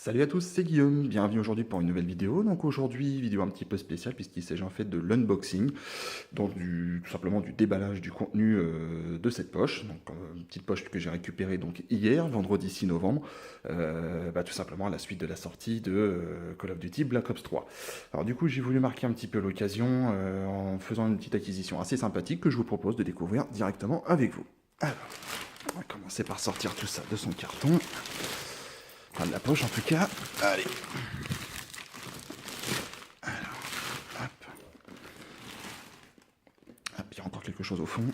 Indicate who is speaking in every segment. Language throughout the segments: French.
Speaker 1: Salut à tous, c'est Guillaume, bienvenue aujourd'hui pour une nouvelle vidéo. Donc aujourd'hui, vidéo un petit peu spéciale puisqu'il s'agit en fait de l'unboxing, donc tout simplement du déballage du contenu de cette poche. Donc une petite poche que j'ai récupérée donc hier, vendredi 6 novembre, tout simplement à la suite de la sortie de Call of Duty Black Ops 3. Alors du coup, j'ai voulu marquer un petit peu l'occasion en faisant une petite acquisition assez sympathique que je vous propose de découvrir directement avec vous. Alors, on va commencer par sortir tout ça de son carton. Enfin, de la poche en tout cas. Allez. Alors, hop. Hop, il y a encore quelque chose au fond.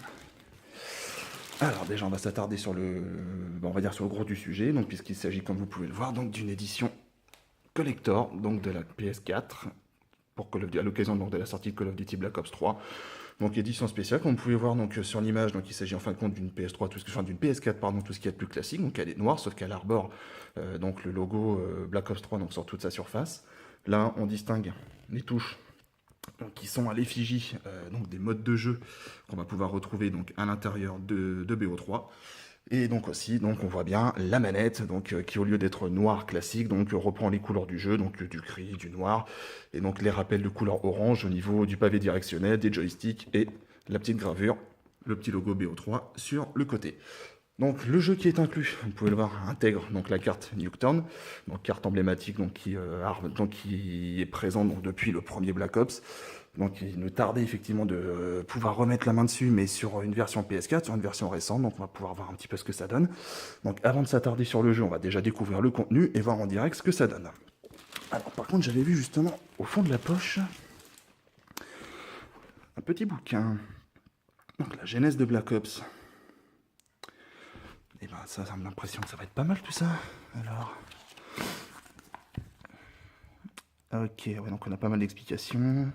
Speaker 1: Alors déjà, on va s'attarder sur on va dire sur le gros du sujet, donc puisqu'il s'agit, comme vous pouvez le voir, donc d'une édition collector, donc de la PS4, à l'occasion de la sortie de Call of Duty Black Ops 3. Donc édition spéciale, comme vous pouvez voir donc sur l'image, donc il s'agit en fin de compte d'une PS3, d'une PS4 pardon, tout ce qui est plus classique. Donc elle est noire, sauf qu'elle arbore donc le logo Black Ops 3 donc sur toute sa surface. Là, on distingue les touches donc, qui sont à l'effigie donc des modes de jeu qu'on va pouvoir retrouver donc à l'intérieur de BO3. Et donc aussi, donc on voit bien la manette, donc qui au lieu d'être noire classique, donc reprend les couleurs du jeu, donc du gris, du noir, et donc les rappels de couleur orange au niveau du pavé directionnel, des joysticks et la petite gravure, le petit logo BO3 sur le côté. Donc le jeu qui est inclus, vous pouvez le voir, intègre donc la carte Nuketown, donc carte emblématique qui est présente donc, depuis le premier Black Ops. Donc il nous tardait effectivement de pouvoir remettre la main dessus, mais sur une version PS4, sur une version récente, donc on va pouvoir voir un petit peu ce que ça donne. Donc avant de s'attarder sur le jeu, on va déjà découvrir le contenu et voir en direct ce que ça donne. Alors par contre, j'avais vu justement au fond de la poche un petit bouquin. Donc la genèse de Black Ops. Et ben ça me l'impression que ça va être pas mal tout ça. Alors. Ok, ouais, donc on a pas mal d'explications.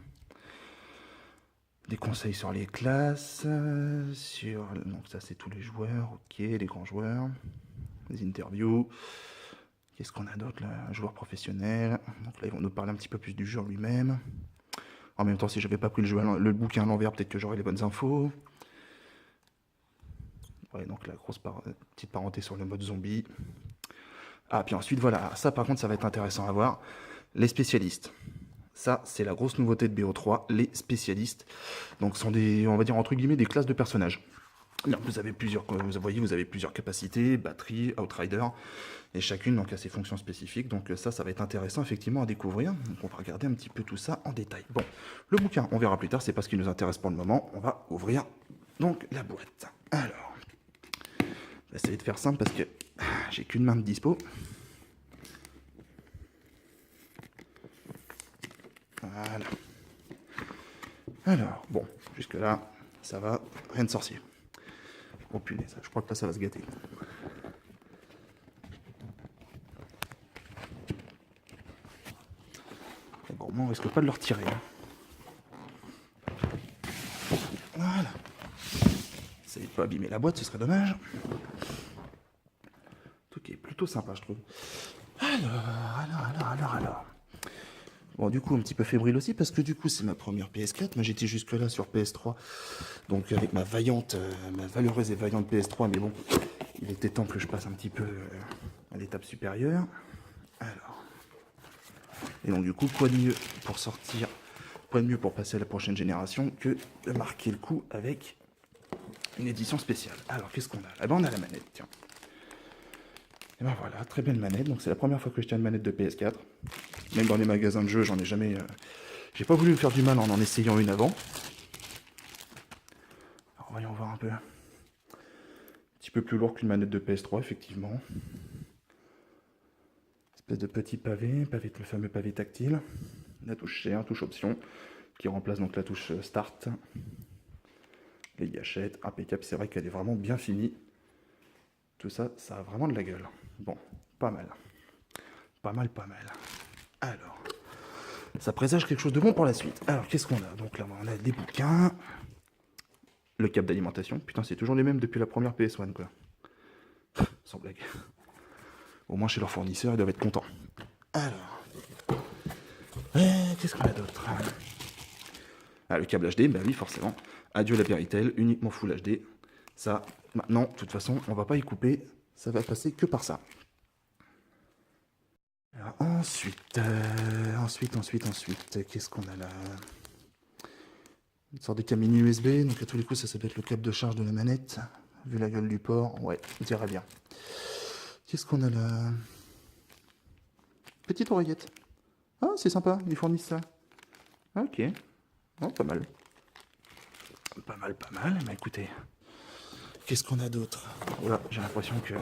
Speaker 1: Des conseils sur les classes, donc ça c'est tous les joueurs, ok, les grands joueurs, les interviews. Qu'est-ce qu'on a d'autre là? Un joueur professionnel. Donc là ils vont nous parler un petit peu plus du jeu en lui-même. En même temps, si j'avais pas pris le bouquin à l'envers, peut-être que j'aurais les bonnes infos. Ouais, donc la petite parenthèse sur le mode zombie. Ah, puis ensuite, voilà, ça par contre, ça va être intéressant à voir. Les spécialistes. Ça, c'est la grosse nouveauté de BO3, les spécialistes. Donc, sont on va dire, entre guillemets, des classes de personnages. Donc, vous avez plusieurs capacités, batterie, outrider, et chacune donc, a ses fonctions spécifiques. Donc, ça va être intéressant, effectivement, à découvrir. Donc, on va regarder un petit peu tout ça en détail. Bon, le bouquin, on verra plus tard, c'est pas ce qui nous intéresse pour le moment. On va ouvrir, donc, la boîte. Alors, on va essayer de faire simple parce que j'ai qu'une main de dispo. Voilà. Alors, bon, jusque-là, ça va, rien de sorcier. Oh punaise, je crois que là, ça va se gâter. Bon, moi, on risque pas de le retirer. Hein. Voilà. Ça n'est pas abîmer la boîte, ce serait dommage. Tout qui est plutôt sympa, je trouve. Alors. Bon, du coup, un petit peu fébrile aussi, parce que du coup, c'est ma première PS4. Moi, j'étais jusque-là sur PS3, donc avec ma valeureuse et vaillante PS3, mais bon, il était temps que je passe un petit peu à l'étape supérieure. Alors. Et donc, du coup, quoi de mieux pour passer à la prochaine génération que de marquer le coup avec une édition spéciale. Alors, qu'est-ce qu'on a? Ah ben, on a la manette, tiens. Et ben voilà, très belle manette. Donc, c'est la première fois que je tiens une manette de PS4. Même dans les magasins de jeux, j'en ai jamais... J'ai pas voulu me faire du mal en essayant une avant. Alors, voyons voir un peu. Un petit peu plus lourd qu'une manette de PS3, effectivement. Espèce de petit pavé, le fameux pavé tactile. La touche C, touche option, qui remplace donc la touche Start. Les gâchettes, impeccable, c'est vrai qu'elle est vraiment bien finie. Tout ça, ça a vraiment de la gueule. Bon, pas mal. Pas mal. Alors, ça présage quelque chose de bon pour la suite. Alors, qu'est-ce qu'on a? Donc là, on a des bouquins. Le câble d'alimentation. Putain, c'est toujours les mêmes depuis la première PS1, quoi. Sans blague. Au moins, chez leur fournisseur, ils doivent être contents. Alors. Qu'est-ce qu'on a d'autre? Ah, le câble HD, bah oui, forcément. Adieu la Péritel, uniquement Full HD. Ça, maintenant, de toute façon, on va pas y couper. Ça va passer que par ça. Alors, Ensuite, qu'est-ce qu'on a là? Une sorte de câble mini USB, donc à tous les coups, ça peut être le câble de charge de la manette. Vu la gueule du port, ouais, on dirait bien. Qu'est-ce qu'on a là? Petite oreillette. Ah, c'est sympa, ils fournissent ça. Ok, oh, pas mal. Pas mal, mais écoutez. Qu'est-ce qu'on a d'autre? Voilà, j'ai l'impression que...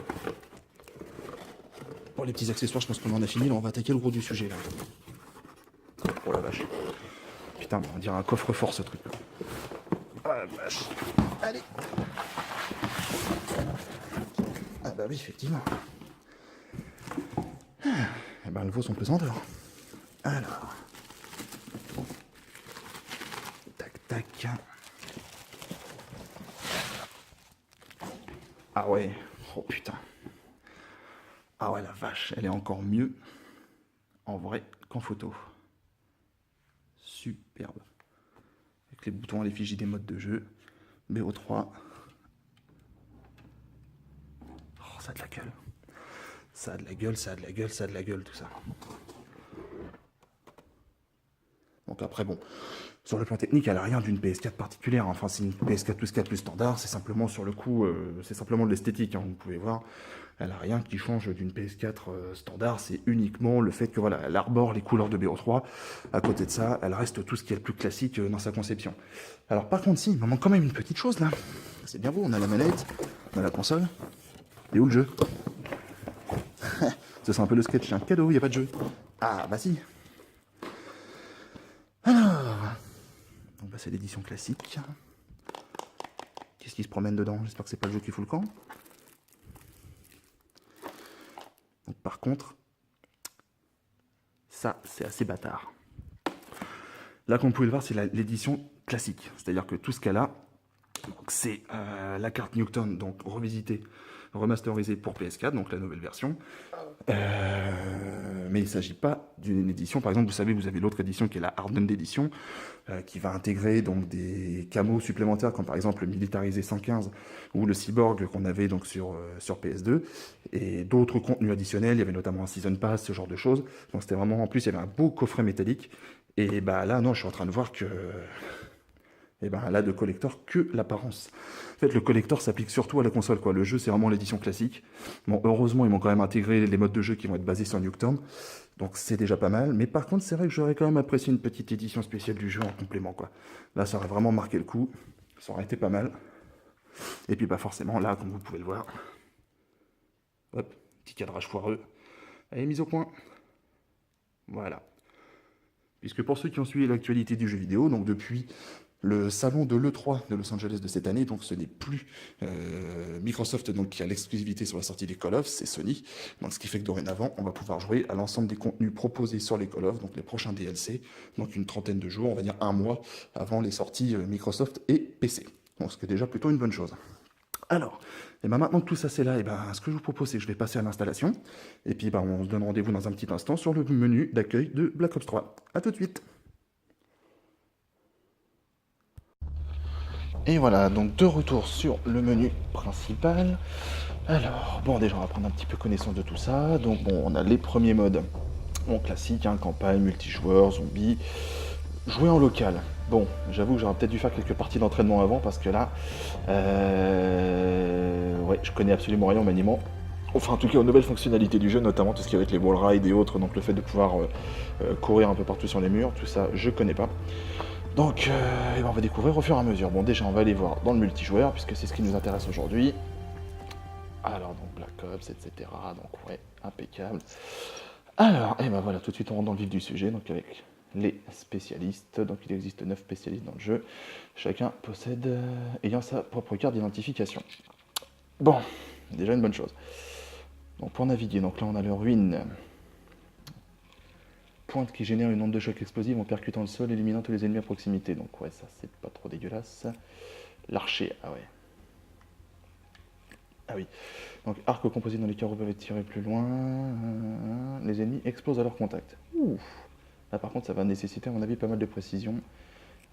Speaker 1: Pour les petits accessoires, je pense qu'on en a fini, là on va attaquer le gros du sujet là. Oh la vache. Putain, on dirait un coffre-fort ce truc là. Ah la vache. Allez. Ah bah oui, effectivement. Eh ben, elle vaut son pesanteur. Alors. Tac. Ah ouais. Oh putain. Ah ouais, la vache, elle est encore mieux en vrai qu'en photo. Superbe. Avec les boutons à l'effigie des modes de jeu. BO3. Oh, ça a de la gueule. Ça a de la gueule, tout ça. Donc après, bon, sur le plan technique, elle n'a rien d'une PS4 particulière. Enfin, c'est une PS4 plus 4 plus standard. C'est simplement sur le coup, c'est simplement de l'esthétique. Hein, vous pouvez voir, elle n'a rien qui change d'une PS4 standard. C'est uniquement le fait que voilà, elle arbore les couleurs de BO3. À côté de ça, elle reste tout ce qui est le plus classique dans sa conception. Alors par contre, si, il me manque quand même une petite chose là. C'est bien beau, on a la manette, on a la console. Et où le jeu? Ce sera un peu le sketch, un cadeau, il n'y a pas de jeu. Ah bah si. Alors, donc bah, c'est l'édition classique. Qu'est-ce qui se promène dedans? J'espère que c'est pas le jeu qui fout le camp. Donc par contre, ça c'est assez bâtard. Là, comme vous pouvez le voir, c'est l'édition classique. C'est-à-dire que tout ce qu'elle a, c'est la carte Newton, donc revisitée, remasterisée pour PS4, donc la nouvelle version. Mais il ne s'agit pas d'une édition. Par exemple, vous savez, vous avez l'autre édition qui est la Hardened Edition, qui va intégrer donc des camos supplémentaires, comme par exemple le Militarisé 115 ou le Cyborg qu'on avait donc sur PS2, et d'autres contenus additionnels. Il y avait notamment un Season Pass, ce genre de choses. Donc c'était vraiment, en plus, il y avait un beau coffret métallique. Et bah là, non, je suis en train de voir que... Et ben là, de collector, que l'apparence. En fait, le collector s'applique surtout à la console, quoi. Le jeu, c'est vraiment l'édition classique. Bon, heureusement, ils m'ont quand même intégré les modes de jeu qui vont être basés sur Nuketown. Donc c'est déjà pas mal. Mais par contre, c'est vrai que j'aurais quand même apprécié une petite édition spéciale du jeu en complément, quoi. Là, ça aurait vraiment marqué le coup. Ça aurait été pas mal. Et puis, pas forcément, là, comme vous pouvez le voir. Hop, petit cadrage foireux. Elle est mise au point. Voilà. Puisque pour ceux qui ont suivi l'actualité du jeu vidéo, donc depuis le salon de l'E3 de Los Angeles de cette année, donc ce n'est plus Microsoft donc, qui a l'exclusivité sur la sortie des Call of, c'est Sony. Donc ce qui fait que dorénavant, on va pouvoir jouer à l'ensemble des contenus proposés sur les Call of, donc les prochains DLC, donc une trentaine de jours, on va dire un mois avant les sorties Microsoft et PC. Donc ce qui est déjà plutôt une bonne chose. Alors, et ben maintenant que tout ça c'est là, et ben, ce que je vous propose c'est que je vais passer à l'installation, et puis ben, on se donne rendez-vous dans un petit instant sur le menu d'accueil de Black Ops 3. A tout de suite. Et voilà, donc de retour sur le menu principal. Alors, bon déjà on va prendre un petit peu connaissance de tout ça. Donc bon, on a les premiers modes, bon classique, hein, campagne, multijoueur, zombie, jouer en local. Bon, j'avoue que j'aurais peut-être dû faire quelques parties d'entraînement avant parce que là, ouais, je connais absolument rien au maniement. Enfin, en tout cas, aux nouvelles fonctionnalités du jeu, notamment tout ce qui va être les wall rides et autres, donc le fait de pouvoir courir un peu partout sur les murs, tout ça, je connais pas. Donc, on va découvrir au fur et à mesure. Bon, déjà, on va aller voir dans le multijoueur, puisque c'est ce qui nous intéresse aujourd'hui. Alors, donc Black Ops, etc. Donc, ouais, impeccable. Alors, et ben voilà, tout de suite, on rentre dans le vif du sujet, donc avec les spécialistes. Donc, il existe 9 spécialistes dans le jeu. Chacun possède, ayant sa propre carte d'identification. Bon, déjà une bonne chose. Donc, pour naviguer, donc là, on a le ruine. Pointe qui génère une onde de choc explosive en percutant le sol, éliminant tous les ennemis à proximité. Donc ouais, ça c'est pas trop dégueulasse. L'archer, ah ouais. Ah oui. Donc arc composé dans les carreaux peuvent être tirés plus loin. Les ennemis explosent à leur contact. Ouf. Là par contre ça va nécessiter à mon avis pas mal de précision.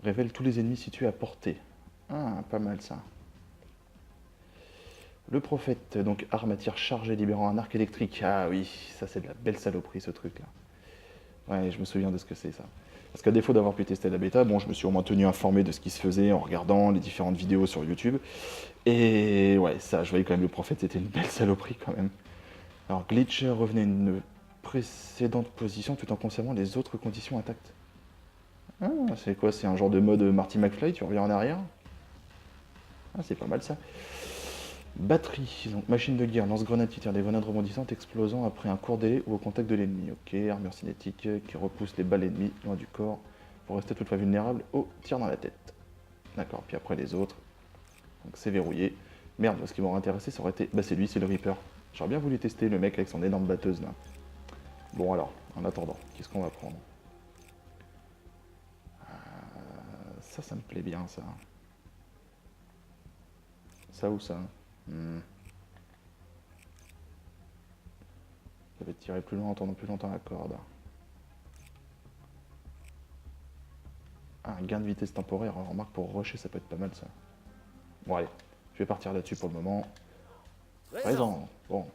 Speaker 1: Révèle tous les ennemis situés à portée. Ah, pas mal ça. Le prophète, donc arme à tir chargée libérant un arc électrique. Ah oui, ça c'est de la belle saloperie ce truc là. Ouais, je me souviens de ce que c'est ça. Parce qu'à défaut d'avoir pu tester la bêta, bon, je me suis au moins tenu informé de ce qui se faisait en regardant les différentes vidéos sur YouTube. Et ouais, ça, je voyais quand même le prophète, c'était une belle saloperie quand même. Alors, glitch, revenez à une précédente position tout en conservant les autres conditions intactes. Ah, c'est quoi? C'est un genre de mode Marty McFly, tu reviens en arrière? Ah, c'est pas mal ça. Batterie, donc machine de guerre, lance-grenade qui tire des grenades rebondissantes explosant après un court délai ou au contact de l'ennemi. Ok, armure cinétique qui repousse les balles ennemies loin du corps pour rester toutefois vulnérable au tir dans la tête. D'accord, puis après les autres. Donc c'est verrouillé. Merde, ce qui m'aurait intéressé, ça aurait été. Bah, c'est lui, c'est le Reaper. J'aurais bien voulu tester le mec avec son énorme batteuse là. Bon, alors, en attendant, qu'est-ce qu'on va prendre? Ça me plaît bien ça. Ça ou ça? Hmm. Ça va tirer plus loin en tendant plus longtemps la corde. Ah, un gain de vitesse temporaire, alors, remarque pour rusher ça peut être pas mal ça. Bon allez, je vais partir là-dessus pour le moment. Présent. Bon.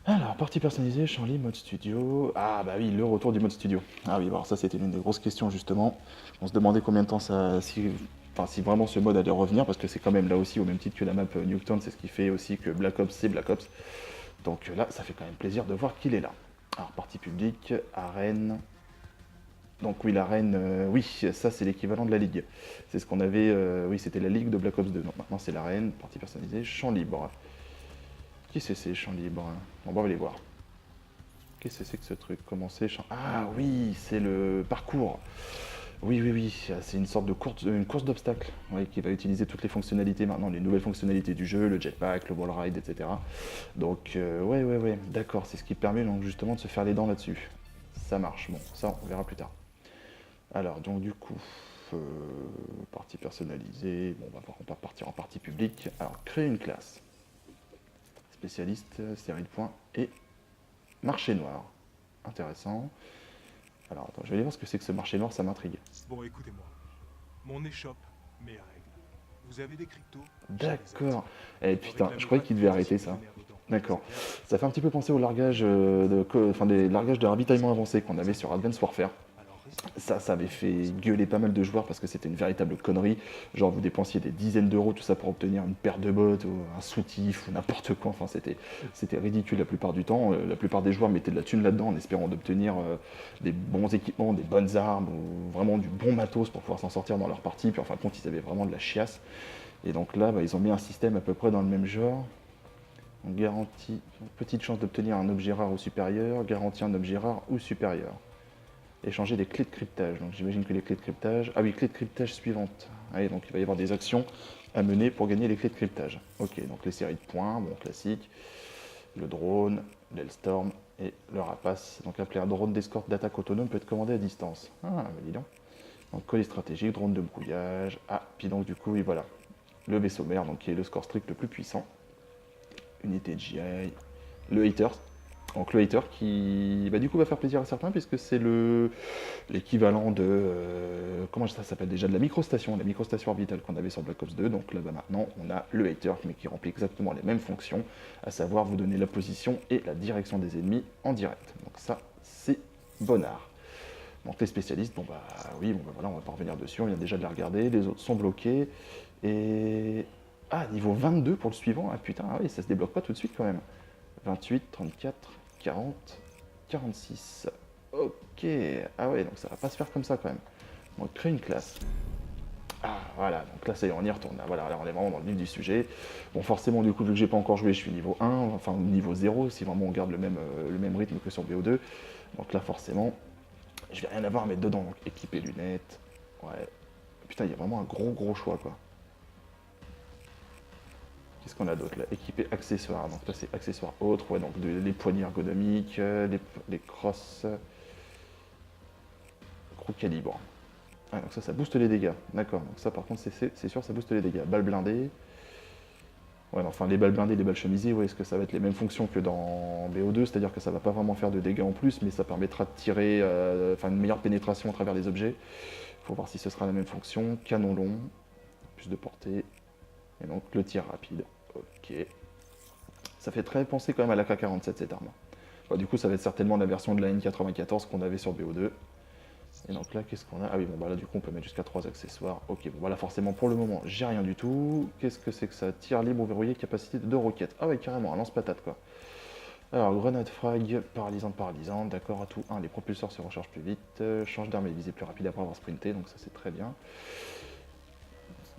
Speaker 1: Alors, partie personnalisée, Chanly, mode studio. Ah bah oui, le retour du mode studio. Ah oui, alors ça c'était l'une des grosses questions justement. On se demandait combien de temps ça... si vraiment ce mode allait revenir, parce que c'est quand même là aussi, au même titre que la map Nuketown, c'est ce qui fait aussi que Black Ops c'est Black Ops. Donc là, ça fait quand même plaisir de voir qu'il est là. Alors, partie publique, arène. Donc oui, l'arène, oui, ça c'est l'équivalent de la ligue. C'est ce qu'on avait, oui, c'était la ligue de Black Ops 2. Donc maintenant c'est l'arène, partie personnalisée, champ libre. Qu'est-ce que c'est, champ libre? Bon, on va aller voir. Qu'est-ce que c'est que ce truc? Commencer, champ... Ah oui, c'est le parcours. Oui, oui, oui, c'est une sorte de course, une course d'obstacles, oui, qui va utiliser toutes les fonctionnalités maintenant, les nouvelles fonctionnalités du jeu, le jetpack, le wall ride, etc. Donc, ouais, ouais, ouais, d'accord, c'est ce qui permet donc justement de se faire les dents là-dessus. Ça marche, bon, ça on verra plus tard. Alors, donc du coup, euh, partie personnalisée, bon, on va partir en partie publique. Alors, créer une classe. Spécialiste, série de points et marché noir. Intéressant. Alors, attends, je vais aller voir ce que c'est que ce marché noir, ça m'intrigue.
Speaker 2: Bon, écoutez-moi. Mon échoppe, mes règles. Vous avez des cryptos? Je les
Speaker 1: D'accord.
Speaker 2: active.
Speaker 1: Eh
Speaker 2: Vous
Speaker 1: putain, je
Speaker 2: réclamez
Speaker 1: croyais
Speaker 2: pas de
Speaker 1: qu'il devait
Speaker 2: crédit si
Speaker 1: arrêter
Speaker 2: vous
Speaker 1: ça.
Speaker 2: venez à dedans.
Speaker 1: D'accord.
Speaker 2: C'est clair?
Speaker 1: Ça fait un petit peu penser au largage enfin, des largages de ravitaillement avancé qu'on avait sur Advanced Warfare.
Speaker 2: Alors restez.
Speaker 1: Ça avait fait gueuler pas mal de joueurs parce que c'était une véritable connerie. Genre, vous dépensiez des dizaines d'euros, tout ça pour obtenir une paire de bottes, ou un soutif, ou n'importe quoi. Enfin, c'était ridicule la plupart du temps. La plupart des joueurs mettaient de la thune là-dedans en espérant d'obtenir des bons équipements, des bonnes armes, ou vraiment du bon matos pour pouvoir s'en sortir dans leur partie. Puis en fin de compte, ils avaient vraiment de la chiasse. Et donc là, bah, ils ont mis un système à peu près dans le même genre. On garantit petite chance d'obtenir un objet rare ou supérieur, garantit un objet rare ou supérieur. Échanger des clés de cryptage. Donc j'imagine que les clés de cryptage. Ah oui, clés de cryptage suivantes. Allez, donc il va y avoir des actions à mener pour gagner les clés de cryptage. Ok, donc les séries de points, bon classique. Le drone, l'Hellstorm et le rapace. Donc appeler un drone d'escorte d'attaque autonome peut être commandé à distance. Ah, bah dis donc. Donc colis stratégique, drone de brouillage. Ah, puis donc du coup, oui voilà. Le vaisseau mère, donc qui est le score strict le plus puissant. Unité de GI. Le hater, donc le hater qui bah, du coup va faire plaisir à certains puisque c'est l'équivalent de comment ça s'appelle déjà, de la microstation orbitale qu'on avait sur Black Ops 2. Donc là bas maintenant on a le hater mais qui remplit exactement les mêmes fonctions, à savoir vous donner la position et la direction des ennemis en direct. Donc ça c'est bonnard. Donc les spécialistes, bon bah oui, bon bah voilà, on va pas revenir dessus, on vient déjà de les regarder, les autres sont bloqués. Et ah, niveau 22 pour le suivant, ah putain, ah oui, ça se débloque pas tout de suite quand même. 28, 34, 40, 46. Ok, ah ouais, donc ça va pas se faire comme ça quand même. Donc créer une classe. Ah voilà, donc là ça y est, on y retourne. Voilà, là on est vraiment dans le vif du sujet. Bon forcément du coup vu que j'ai pas encore joué, je suis niveau 1, enfin niveau 0, si vraiment on garde le même rythme que sur BO2. Donc là forcément, je vais rien avoir à mettre dedans. Donc équiper lunettes. Ouais. Putain, il y a vraiment un gros choix quoi. Qu'est-ce qu'on a d'autre là? Équiper accessoires. Donc là c'est accessoires autres, ouais, donc les poignées ergonomiques, les crosses, gros calibre. Ah, donc ça booste les dégâts. D'accord, donc ça par contre c'est sûr, ça booste les dégâts. Balles blindées. Ouais, enfin les balles blindées, les balles chemisées, ouais, est-ce que ça va être les mêmes fonctions que dans BO2, c'est-à-dire que ça va pas vraiment faire de dégâts en plus, mais ça permettra de tirer, enfin une meilleure pénétration à travers les objets. Faut voir si ce sera la même fonction. Canon long, plus de portée, et donc le tir rapide. Ok. Ça fait très penser quand même à la K-47 cette arme. Bah, du coup, ça va être certainement la version de la N94 qu'on avait sur BO2. Et donc là, qu'est-ce qu'on a? Ah oui, bon, bah là, du coup, on peut mettre jusqu'à 3 accessoires. Ok, bon, voilà, forcément, pour le moment, j'ai rien du tout. Qu'est-ce que c'est que ça? Tir libre ou verrouillé, capacité de 2 roquettes. Ah ouais, carrément, un lance-patate, quoi. Alors, grenade frag, paralysante, d'accord, à tout 1, les propulseurs se rechargent plus vite, change d'arme et visée plus rapide après avoir sprinté, donc ça c'est très bien.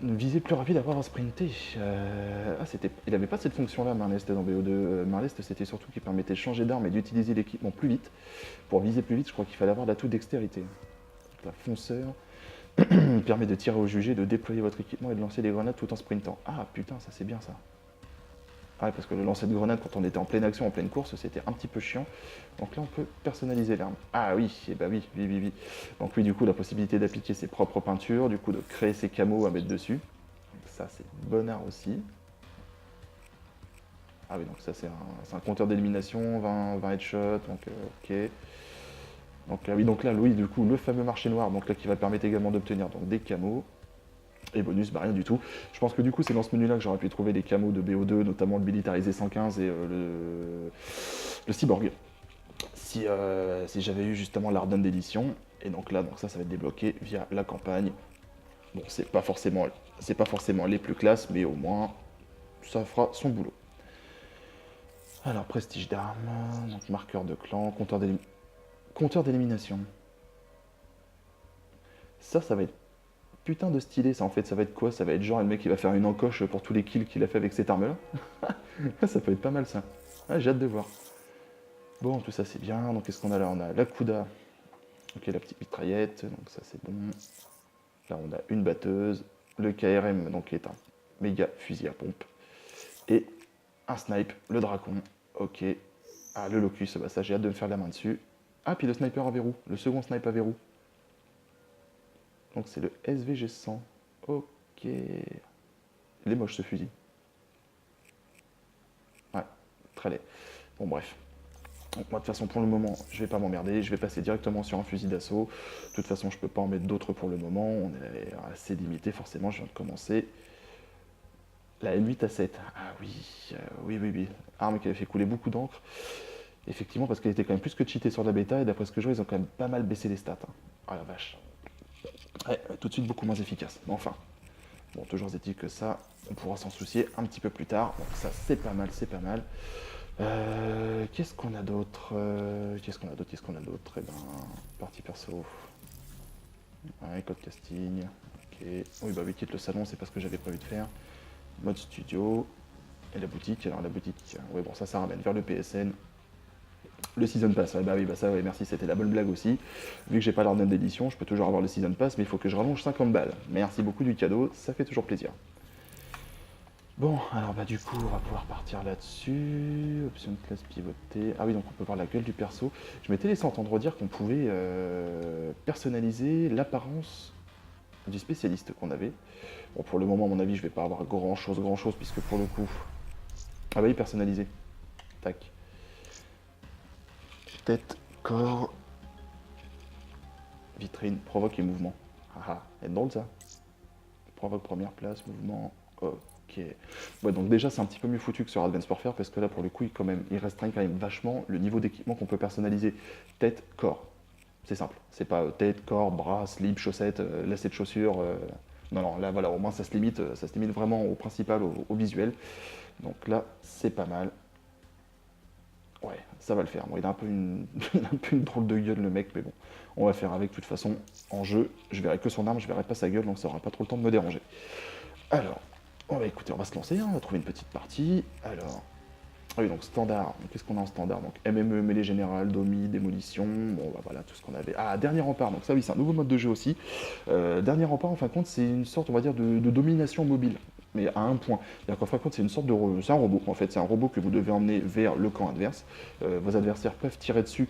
Speaker 1: Une visée plus rapide après avoir sprinté. Ah, il n'avait pas cette fonction-là, Marlest, dans BO2. Marlest, c'était surtout qui permettait de changer d'arme et d'utiliser l'équipement plus vite. Pour viser plus vite, je crois qu'il fallait avoir l'atout dextérité. Donc, la fonceur permet de tirer au jugé, de déployer votre équipement et de lancer des grenades tout en sprintant. Ah putain, ça c'est bien ça. Ah ouais, parce que le lancer de grenade quand on était en pleine action, en pleine course, c'était un petit peu chiant. Donc là, on peut personnaliser l'arme. Ah oui, et bah oui, oui, oui, oui. Donc oui, du coup, la possibilité d'appliquer ses propres peintures, du coup, de créer ses camos à mettre dessus. Donc ça, c'est bonnard aussi. Ah oui, donc ça, c'est un compteur d'élimination, 20 headshots, donc ok. Donc oui, donc là, oui, du coup, le fameux marché noir, donc là, qui va permettre également d'obtenir donc des camos. Et bonus, bah rien du tout. Je pense que du coup, c'est dans ce menu-là que j'aurais pu trouver les camos de BO2, notamment le militarisé 115 et le cyborg. Si j'avais eu justement l'Arden d'édition. Et donc là, donc ça va être débloqué via la campagne. Bon, c'est pas forcément les plus classes, mais au moins, ça fera son boulot. Alors, prestige d'armes, donc marqueur de clan, compteur d'élimination. Ça va être putain de stylé, ça en fait, ça va être quoi? Ça va être genre le mec qui va faire une encoche pour tous les kills qu'il a fait avec cette arme là. Ça peut être pas mal ça. Ah, j'ai hâte de voir. Bon, tout ça c'est bien, donc qu'est-ce qu'on a là? On a la Kuda, ok, la petite mitraillette, donc ça c'est bon. Là on a une batteuse, le KRM, donc qui est un méga fusil à pompe, et un snipe, le Dracon, ok. Ah, le Locus, bah ça j'ai hâte de me faire la main dessus. Ah, puis le sniper à verrou, le second sniper à verrou. Donc c'est le SVG100, ok. Il est moche ce fusil. Ouais, très laid. Bon, bref. Donc, moi, de toute façon, pour le moment, je vais pas m'emmerder. Je vais passer directement sur un fusil d'assaut. De toute façon, je peux pas en mettre d'autres pour le moment. On est assez limité, forcément. Je viens de commencer. La M8A7. Ah oui, oui, oui, oui. Arme qui avait fait couler beaucoup d'encre. Effectivement, parce qu'elle était quand même plus que cheatée sur la bêta. Et d'après ce que je vois, ils ont quand même pas mal baissé les stats. Hein. Ah la vache. Ouais, tout de suite beaucoup moins efficace. Mais enfin. Bon, toujours est-il que ça, on pourra s'en soucier un petit peu plus tard. Donc ça, c'est pas mal, c'est pas mal. Qu'est-ce qu'on a d'autre Qu'est-ce qu'on a d'autre Eh ben, partie perso. Ouais, code casting. Ok. Oui, bah oui, quitte le salon, c'est pas ce que j'avais prévu de faire. Mode studio. Et la boutique. Alors la boutique, ouais, bon, ça ramène vers le PSN. Le Season Pass, ouais, bah oui, bah ça, ouais, merci, c'était la bonne blague aussi. Vu que j'ai pas l'ordre d'édition, je peux toujours avoir le Season Pass, mais il faut que je rallonge 50 balles. Merci beaucoup du cadeau, ça fait toujours plaisir. Bon, alors bah du coup, on va pouvoir partir là-dessus. Option de classe pivotée. Ah oui, donc on peut voir la gueule du perso. Je m'étais laissé entendre dire qu'on pouvait personnaliser l'apparence du spécialiste qu'on avait. Bon, pour le moment, à mon avis, je vais pas avoir grand-chose, puisque pour le coup... Ah bah oui, personnalisé. Tac. Tête, corps, vitrine, provoque et mouvement. Ah ah, c'est drôle ça. Provoque première place, mouvement, ok. Ouais, donc déjà c'est un petit peu mieux foutu que sur Advanced Warfare parce que là pour le coup il restreint quand même vachement le niveau d'équipement qu'on peut personnaliser. Tête, corps. C'est simple. C'est pas tête, corps, bras, slip, chaussettes, lacets de chaussures. Non, non, là voilà, au moins ça se limite vraiment au principal, au visuel. Donc là, c'est pas mal. Ouais, ça va le faire. Bon, il a un peu il a un peu une drôle de gueule le mec, mais bon, on va faire avec. De toute façon, en jeu, je verrai que son arme, je verrai pas sa gueule, donc ça aura pas trop le temps de me déranger. Alors, on va écouter, on va se lancer, hein, on va trouver une petite partie. Alors, ah oui, donc standard. Qu'est-ce qu'on a en standard? Donc MME, mêlée générale, domi, démolition. Bon, bah voilà, tout ce qu'on avait. Ah, dernier rempart. Donc ça, oui, c'est un nouveau mode de jeu aussi. Dernier rempart, en fin de compte, c'est une sorte, on va dire, de domination mobile. Mais à un point. C'est-à-dire qu'en fin de compte, c'est une sorte de. C'est un robot, en fait. C'est un robot que vous devez emmener vers le camp adverse. Vos adversaires peuvent tirer dessus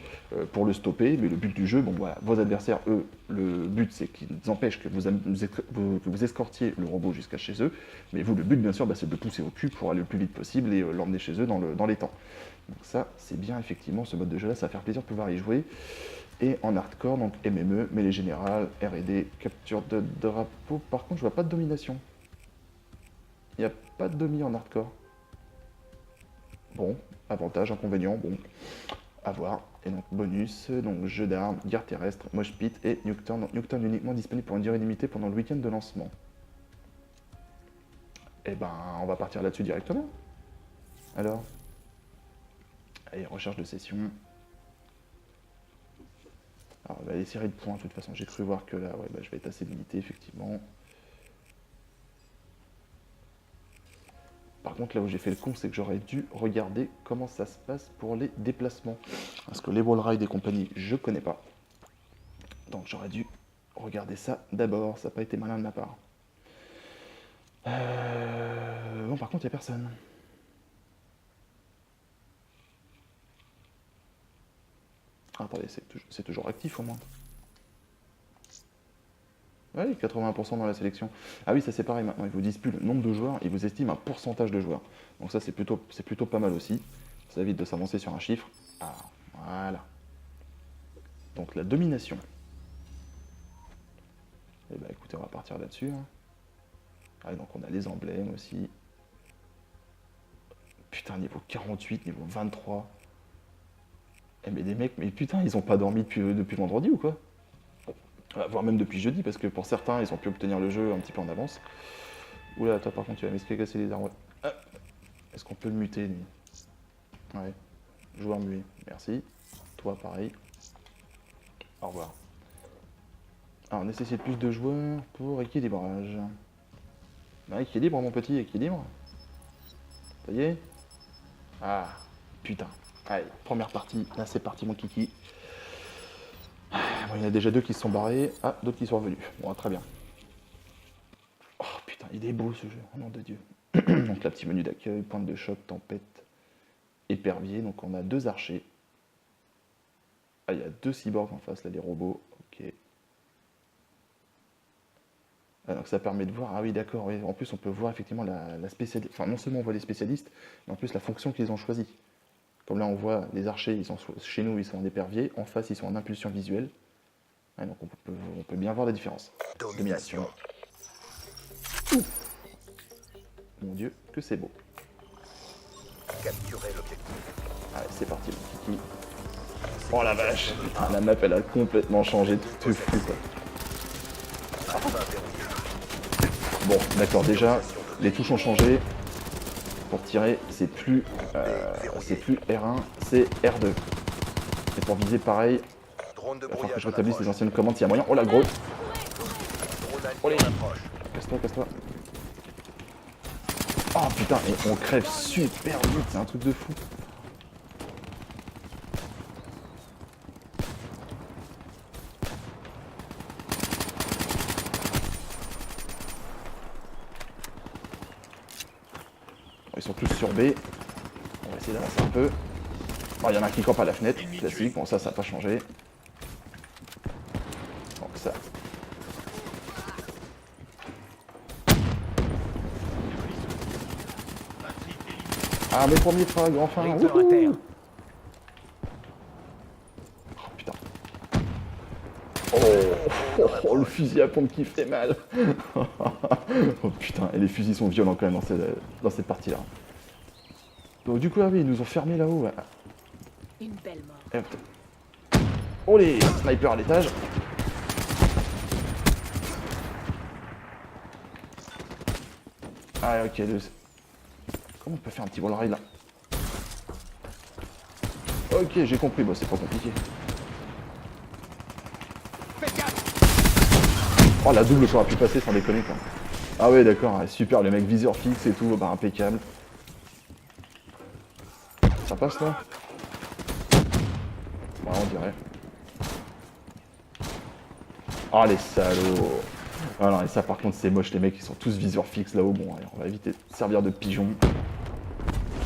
Speaker 1: pour le stopper. Mais le but du jeu, bon voilà, vos adversaires, eux, le but, c'est qu'ils empêchent que vous escortiez le robot jusqu'à chez eux. Mais vous, le but, bien sûr, bah, c'est de le pousser au cul pour aller le plus vite possible et l'emmener chez eux dans les temps. Donc ça, c'est bien, effectivement, ce mode de jeu-là, ça va faire plaisir de pouvoir y jouer. Et en hardcore, donc MME, mêlée générale, R&D, capture de drapeau. Par contre, je vois pas de domination. Il n'y a pas de demi en hardcore. Bon, avantage, inconvénient, bon. à voir. Et donc bonus, donc jeu d'armes, guerre terrestre, mosh pit et Nuketown. Donc Nuketown uniquement disponible pour une durée limitée pendant le week-end de lancement. Et ben on va partir là-dessus directement. Alors, allez, recherche de session. Alors bah, les séries de points, de toute façon j'ai cru voir que là, ouais, bah, je vais être assez limité effectivement. Par contre, là où j'ai fait le con, c'est que j'aurais dû regarder comment ça se passe pour les déplacements. Parce que les wall rides et compagnie, je connais pas. Donc j'aurais dû regarder ça d'abord. Ça n'a pas été malin de ma part. Bon, par contre, il n'y a personne. Ah, attendez, c'est toujours actif au moins. Oui, 80% dans la sélection. Ah oui, ça c'est pareil maintenant, ils vous disent plus le nombre de joueurs, ils vous estiment un pourcentage de joueurs. Donc ça c'est plutôt pas mal aussi. Ça évite de s'avancer sur un chiffre. Ah, voilà. Donc la domination. Et bah écoutez, on va partir là-dessus. Hein. Ah, donc on a les emblèmes aussi. Putain, niveau 48, niveau 23. Eh mais les mecs, mais putain, ils ont pas dormi depuis vendredi ou quoi? Voire même depuis jeudi, parce que pour certains, ils ont pu obtenir le jeu un petit peu en avance. Oula, toi par contre, tu vas m'expliquer casser les arbres. Ah. Est-ce qu'on peut le muter, lui? Ouais. Joueur muet, merci. Toi, pareil. Au revoir. Alors, on nécessite plus de joueurs pour équilibrage. Bah, équilibre, mon petit, équilibre. Ça y est? Ah, putain. Allez, première partie. Là, c'est parti, mon kiki. Bon, il y en a déjà deux qui se sont barrés. Ah, d'autres qui sont revenus. Bon, très bien. Oh putain, il est beau ce jeu, au nom de Dieu. Donc là, petit menu d'accueil, pointe de choc, tempête, épervier. Donc on a deux archers. Ah, il y a deux cyborgs en face, là, les robots. Ok. Ah, donc ça permet de voir. Ah oui, d'accord. Oui. En plus, on peut voir effectivement la spécialité. Enfin, non seulement on voit les spécialistes, mais en plus la fonction qu'ils ont choisie. Comme là, on voit les archers, ils sont chez nous, ils sont en épervier. En face, ils sont en impulsion visuelle. Ouais, donc on peut bien voir la différence. Domination. Ouf. Mon Dieu, que c'est beau.
Speaker 3: Capturer l'objectif.
Speaker 1: Allez, c'est parti, le kiki. Oh la vache. Ah, la map, elle a complètement changé. Tout fou, quoi. Bon, d'accord, déjà, les touches ont changé. Pour tirer, c'est plus R1, c'est R2. Et pour viser, pareil. Il va falloir que je rétablisse les anciennes commandes s'il y a moyen. Oh la grosse. Oh les. Casse-toi, casse-toi. Oh putain, et on crève super vite, c'est un truc de fou. Ils sont tous sur B. On va essayer d'avancer un peu. Oh, il y en a un qui campe à la fenêtre, classique. Bon, ça n'a pas changé. Donc ça. Ah, mes premiers frags, enfin. Wouhou. Oh putain. Oh, le fusil à pompe qui fait mal. Oh putain, et les fusils sont violents quand même dans cette partie-là. Donc du coup, ah oui, ils nous ont fermé là-haut. Là.
Speaker 4: Une belle mort.
Speaker 1: Oh les snipers à l'étage. Ah ok, comment on peut faire un petit wall ride là? Ok, j'ai compris, bon c'est pas compliqué. Oh la double ça aurait pu passer sans déconner quoi. Ah ouais d'accord, super, le mec viseur fixe et tout, bah impeccable. Ça passe là? Ouais, on dirait. Oh les salauds. Ah non, et ça par contre c'est moche, les mecs ils sont tous viseurs fixes là-haut. Bon, allez, on va éviter de servir de pigeon.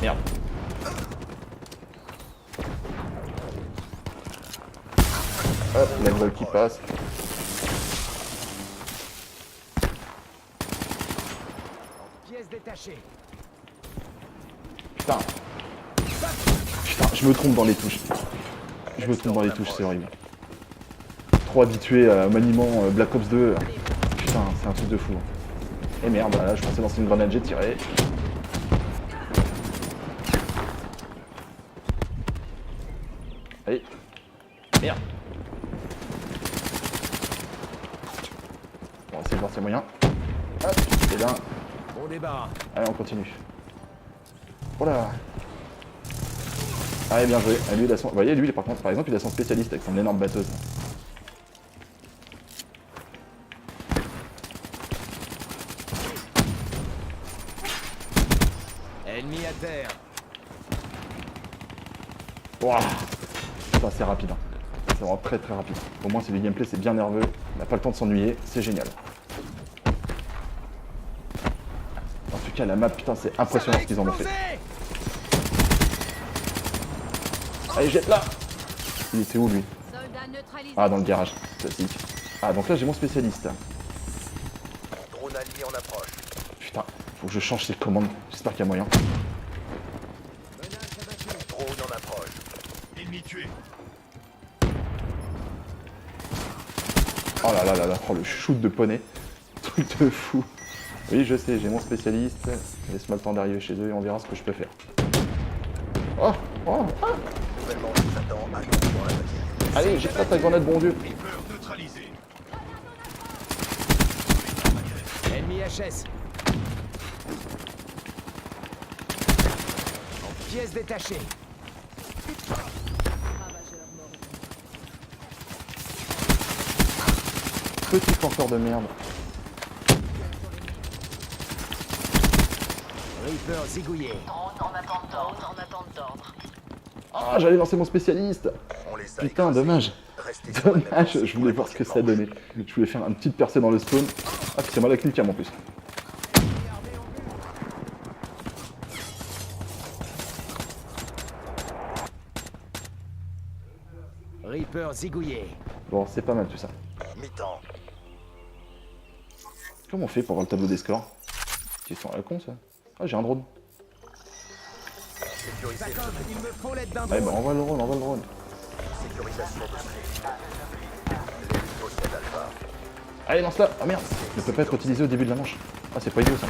Speaker 1: Merde. Hop, la vol qui passe.
Speaker 3: Pièce détachée.
Speaker 1: Putain. Putain, je me trompe dans les touches. Je me trompe dans les touches, c'est horrible. Trop habitué à maniement Black Ops 2. Putain, c'est un truc de fou. Et merde, là, je pensais lancer une grenade, j'ai tiré. Allez. Merde. On va essayer de voir s'il y a moyen. Hop, et là.
Speaker 3: Bon débarras.
Speaker 1: Allez, on continue. Oh là. Allez, bien joué. Ah, lui, il a son... Vous voyez, lui, par contre, par exemple, il a son spécialiste avec son énorme batteuse.
Speaker 3: Ennemi à terre.
Speaker 1: Waouh. Ça, c'est rapide. Hein. C'est vraiment très très rapide. Au moins, si le gameplay c'est bien nerveux, on n'a pas le temps de s'ennuyer, c'est génial. En tout cas, la map, putain, c'est impressionnant ce qu'ils en ont fait. Allez, jette là. Il était où, lui?
Speaker 4: Soldat neutralisé.
Speaker 1: Ah, dans le garage. Classique. Ah, donc là, j'ai mon spécialiste.
Speaker 3: Drone allié en approche.
Speaker 1: Putain, faut que je change ces commandes. J'espère qu'il y a moyen.
Speaker 3: Menace abattue. Drone en approche.
Speaker 2: Ennemi tué.
Speaker 1: Oh là là là là, oh le shoot de poney. Truc de fou. Oui, je sais, j'ai mon spécialiste. Laisse-moi le temps d'arriver chez eux et on verra ce que je peux faire. Oh, oh, ah.
Speaker 3: Nouvellement, nous attend à dans la bâtisse.
Speaker 1: Allez, j'ai pas ta grenade, bon Dieu.
Speaker 2: Reaper neutralisé.
Speaker 3: Ennemi HS. En pièces détachées.
Speaker 4: Ravageur mort.
Speaker 1: Petit encore de merde.
Speaker 3: Reaper zigouillé.
Speaker 4: Drone en attente d'ordre.
Speaker 1: Ah, j'allais lancer mon spécialiste.
Speaker 3: On les a
Speaker 1: Putain,
Speaker 3: écrasés.
Speaker 1: dommage.
Speaker 3: Restez sur la même
Speaker 1: Dommage,
Speaker 3: lancée
Speaker 1: je
Speaker 3: pour
Speaker 1: voulais
Speaker 3: la
Speaker 1: voir ce que ça
Speaker 3: prochaine
Speaker 1: donnait. Je voulais faire une petite percée dans le spawn. Ah, puis c'est moi la clique en plus.
Speaker 3: manche. Reaper zigouillé.
Speaker 1: Bon, c'est pas mal tout ça.
Speaker 3: Mi-temps.
Speaker 1: Comment on fait pour voir le tableau des scores? Question à la con, ça. Ah, j'ai un drone.
Speaker 3: Sécurisé. Il me faut l'aide d'un
Speaker 1: Allez, bah
Speaker 3: drone.
Speaker 1: envoie le drone, envoie le drone.
Speaker 3: Sécurisation de script. L'ennemi possède Alpha.
Speaker 1: Allez, lance-la. Ah merde, ne peut pas être utilisé au début de la manche. Ah, c'est pas idiot ça.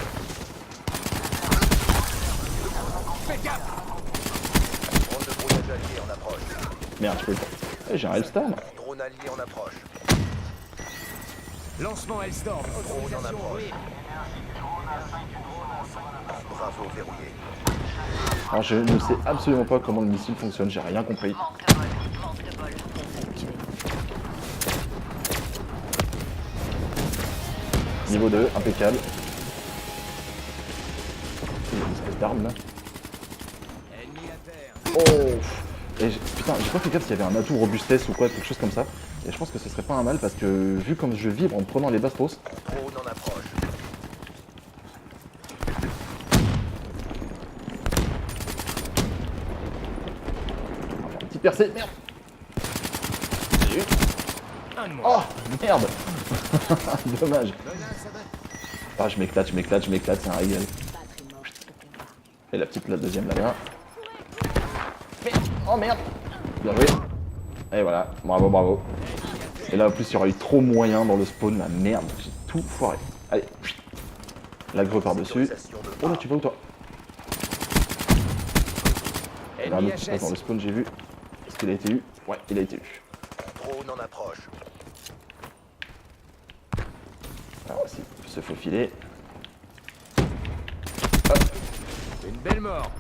Speaker 3: Drone de brouillage allié en approche.
Speaker 1: Merde, je peux le faire. Eh, j'ai un Hellstorm.
Speaker 3: Drone allié en approche. Lancement Hellstorm. Drone en approche. Bravo verrouillé.
Speaker 1: Alors, je ne sais absolument pas comment le missile fonctionne, j'ai rien compris.
Speaker 4: Manque de bol. Désactivé.
Speaker 1: Niveau 2, impeccable. Il y a une espèce d'arme là.
Speaker 3: Ennemi à terre.
Speaker 1: Oh. Et putain, j'ai pas fait gaffe s'il y avait un atout robustesse ou quoi, quelque chose comme ça. Et je pense que ce serait pas un mal parce que vu comme je vibre en prenant les bastos.
Speaker 3: Drone en approche.
Speaker 1: On va faire une petite percée, merde. J'ai eu.
Speaker 3: Un de moins.
Speaker 1: Oh merde. Dommage.
Speaker 3: Menace abattue.
Speaker 1: Ah, je m'éclate, c'est un régal.
Speaker 4: Batterie morte au combat.
Speaker 1: Et la deuxième là-bas. Merde. Oh merde. Bien joué. Et voilà, bravo, bravo. Et là en plus il y aurait eu trop moyen dans le spawn, la merde, j'ai tout foiré. Allez, l'aggro par-dessus. Oh là, tu vas où toi? Il y en a un
Speaker 3: Ennemi
Speaker 1: autre qui passe dans le
Speaker 3: HS.
Speaker 1: spawn, j'ai vu. Est-ce qu'il a été eu? Ouais, il a été eu.
Speaker 3: Drone en approche.
Speaker 1: Alors aussi, il peut se faufiler.
Speaker 3: Une belle mort.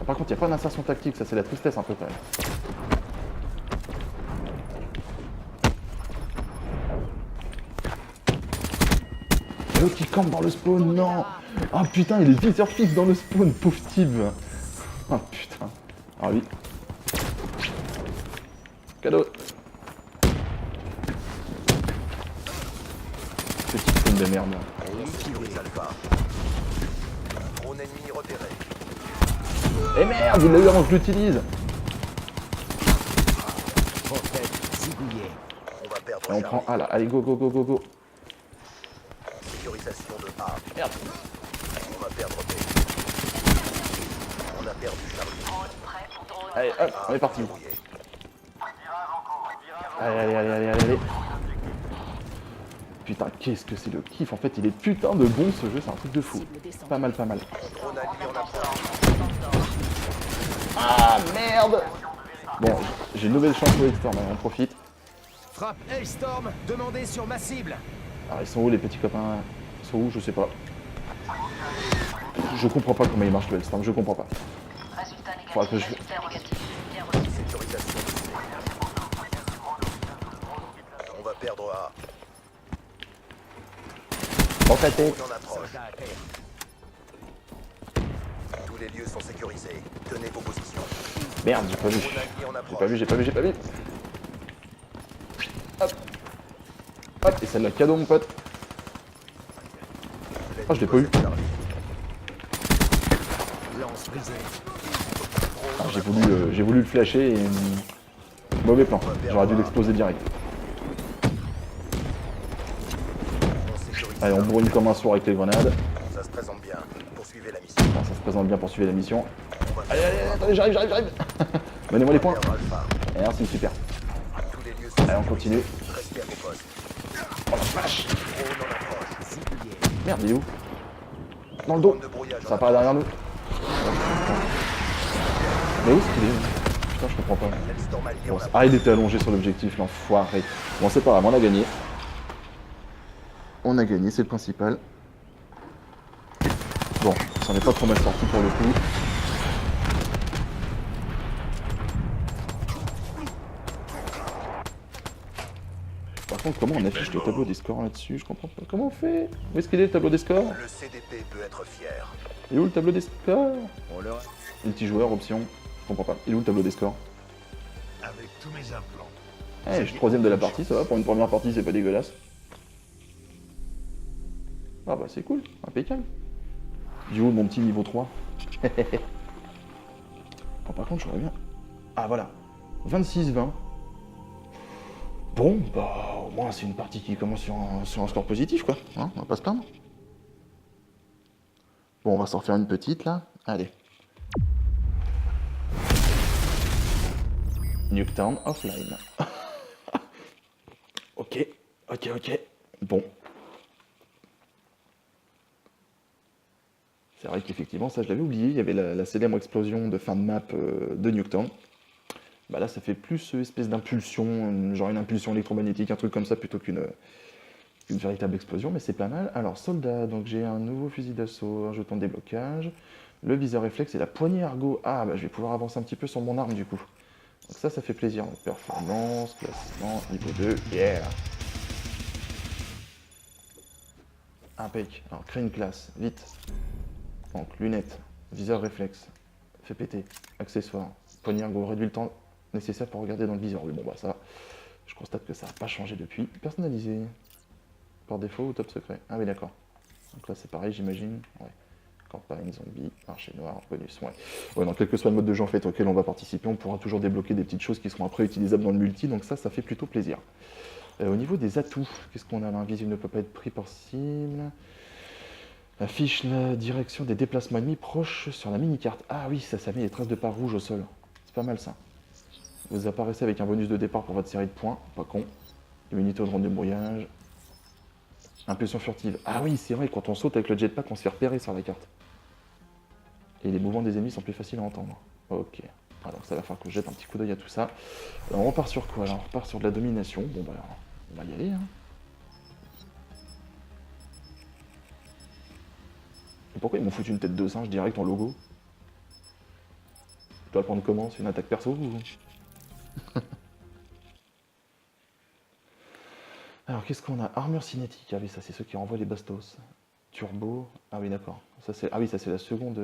Speaker 1: Ah, par contre, il n'y a pas d'insertion tactique, ça c'est la tristesse un peu quand même. L'autre qui campe dans le spawn, non. Ah putain, il est viseur fixe dans le spawn, pauvre Steve. Ah putain. Ah oui. Cadeau. Petit spawn de merde.
Speaker 3: Sécurise Alpha. Drone ennemi repéré.
Speaker 1: Eh merde, il l'a eu avant que je l'utilise.
Speaker 3: Prophète zigouillé. On va perdre
Speaker 1: Et on prend A là, allez go go go go go.
Speaker 3: Sécurisation de A.
Speaker 1: Merde.
Speaker 3: On va perdre B. On a perdu Charlie.
Speaker 4: Drone prêt pour drone.
Speaker 1: Allez hop, on est parti. putain, qu'est-ce que c'est le kiff. En fait, il est putain de bon ce jeu, c'est un truc de fou.
Speaker 4: Cible descend.
Speaker 1: Pas mal, pas mal.
Speaker 3: Drone ennemi en approche.
Speaker 4: Attente d'ordre.
Speaker 1: Ah merde. Bon, j'ai une nouvelle chance pour Hellstorm, on en profite.
Speaker 5: Frappe Hellstorm, demandez sur ma cible.
Speaker 1: Alors ils sont où les petits copains? Ils sont où? Je sais pas. Je comprends pas comment il marche le Hellstorm, je comprends pas.
Speaker 4: Résultat
Speaker 1: Faudra que
Speaker 4: négatif.
Speaker 1: je-
Speaker 4: Résultat négatif. Bien reçu.
Speaker 3: Sécurisation lancée. On va perdre A.
Speaker 1: Dans ta tête.
Speaker 3: Drone en approche.
Speaker 5: Soldat à terre.
Speaker 3: Tous les lieux sont sécurisés. Tenez vos positions.
Speaker 1: Merde, j'ai pas vu.
Speaker 3: Drone ennemi en
Speaker 1: J'ai
Speaker 3: approche.
Speaker 1: pas vu, j'ai pas vu, j'ai pas vu. Hop. Hop, et celle-là, cadeau mon pote. Ah, je l'ai pas eu.
Speaker 5: Lance brisée.
Speaker 1: Ah, j'ai voulu le flasher et... mauvais plan. J'aurais dû l'exploser direct.
Speaker 3: On sécurise.
Speaker 1: Allez, on bourrine comme un sourd avec les grenades.
Speaker 3: Ça se présente bien. Poursuivez la mission.
Speaker 1: Bon, ça se présente bien pour suivre la mission.
Speaker 3: On va
Speaker 1: Allez, allez, attendez, j'arrive. Donnez-moi les points.
Speaker 3: perdre Alpha.
Speaker 1: Merci, super.
Speaker 3: Tous les lieux sont
Speaker 1: Allez, on continue.
Speaker 3: Restez à vos postes.
Speaker 1: Oh la vache.
Speaker 3: Drone en approche.
Speaker 5: Ciblier.
Speaker 1: Merde, il est où? Dans le dos.
Speaker 3: Zone de brouillage
Speaker 1: Ça
Speaker 3: en
Speaker 1: apparaît derrière nous. Mais où est-ce qu'il est? Putain, je comprends pas.
Speaker 3: approche. Hellstorm allié en
Speaker 1: Bon,
Speaker 3: approche.
Speaker 1: ah, il était allongé sur l'objectif, l'enfoiré. Bon, c'est pas grave, on a gagné. On a gagné, c'est le principal. Bon, ça n'est pas trop mal sorti pour le coup. Par contre, comment on affiche le tableau des scores là-dessus? Je comprends pas. Comment on fait? Où est-ce qu'il est le tableau des scores?
Speaker 3: Le CDP peut être fier.
Speaker 1: Il est où le tableau des scores?
Speaker 5: On leur...
Speaker 1: Multijoueur, option. Je comprends pas. Il est où le tableau des scores?
Speaker 6: Avec tous mes implants.
Speaker 1: Eh, je suis troisième de la partie, ça va, pour une première partie, c'est pas dégueulasse. Ah bah c'est cool, impeccable. Du haut de mon petit niveau 3. Bon, par contre, j'aurais bien... Ah voilà, 26-20. Bon, bah au moins c'est une partie qui commence sur un score positif, quoi. Hein, on va pas se plaindre. Bon, on va s'en faire une petite, là. Allez. Nuketown offline. Ok. Bon. C'est vrai qu'effectivement, ça je l'avais oublié, il y avait la célèbre explosion de fin de map de Nuketown. Bah là, ça fait plus espèce d'impulsion, genre une impulsion électromagnétique, un truc comme ça, plutôt qu'une véritable explosion, mais c'est pas mal. Alors, soldat, donc j'ai un nouveau fusil d'assaut, un jeton de déblocage, le viseur réflexe et la poignée ergo. Ah, bah je vais pouvoir avancer un petit peu sur mon arme du coup. Donc ça fait plaisir. Donc, performance, classement, niveau 2, yeah. Impec. Alors, crée une classe, vite. Donc, lunettes, viseur réflexe, fait péter, accessoires, poignée ergo, réduit le temps nécessaire pour regarder dans le viseur. Oui, bon, bah ça, je constate que ça n'a pas changé depuis. Personnalisé, par défaut ou top secret. Ah oui, d'accord. Donc là, c'est pareil, j'imagine. Ouais. Campagne, zombie, marché noir, bonus, ouais. Ouais, donc quel que soit le mode de jeu en fait auquel on va participer, on pourra toujours débloquer des petites choses qui seront après utilisables dans le multi, donc ça fait plutôt plaisir. Au niveau des atouts, qu'est-ce qu'on a là? Invisible ne peut pas être pris par cible. Affiche la direction des déplacements ennemis proches sur la mini-carte. Ah oui, ça met les traces de pas rouges au sol. C'est pas mal ça. Vous apparaissez avec un bonus de départ pour votre série de points, pas con. Immunité au drone de brouillage. Impulsion furtive. Ah oui, c'est vrai, quand on saute avec le jetpack, on se fait repérer sur la carte. Et les mouvements des ennemis sont plus faciles à entendre. Ok. Alors ça va falloir que je jette un petit coup d'œil à tout ça. Alors on repart sur quoi? Alors on repart sur de la domination. Bon bah on va y aller. Hein. Et pourquoi ils m'ont foutu une tête de singe direct en logo? Je dois le prendre comment? C'est une attaque perso ou... Alors qu'est-ce qu'on a? Armure cinétique. Ah oui, ça c'est ceux qui renvoient les bastos. Turbo. Ah oui, d'accord. Ah oui, ça c'est la seconde...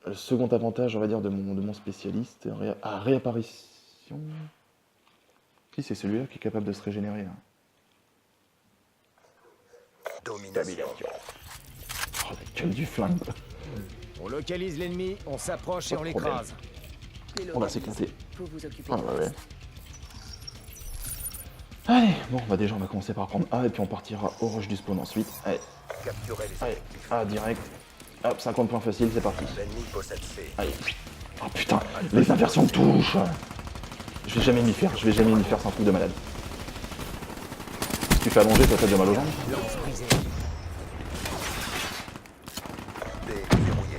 Speaker 1: Le second avantage, on va dire, de mon spécialiste. Réapparition. Si, c'est celui-là qui est capable de se régénérer. Là.
Speaker 3: Domination.
Speaker 1: Oh, la gueule du flingue.
Speaker 5: On localise l'ennemi, on s'approche et
Speaker 1: Pas
Speaker 5: on
Speaker 1: de problème.
Speaker 5: l'écrase.
Speaker 1: On va s'éclater.
Speaker 4: Faut vous occuper
Speaker 1: Ah
Speaker 4: du
Speaker 1: ouais.
Speaker 4: reste.
Speaker 1: Allez, bon, bah déjà on va commencer par prendre A et puis on partira au rush du spawn ensuite. Allez,
Speaker 3: Capturez les
Speaker 1: allez,
Speaker 3: objectifs.
Speaker 1: A direct. Hop, 50 points faciles, c'est parti.
Speaker 3: L'ennemi possède C.
Speaker 1: Allez. Oh putain, les inversions de touche. Je vais jamais m'y faire, c'est un truc de malade. tu fais allonger, toi t'as déjà mal aux jambes.
Speaker 5: Lance brisée.
Speaker 3: Déverrouillé.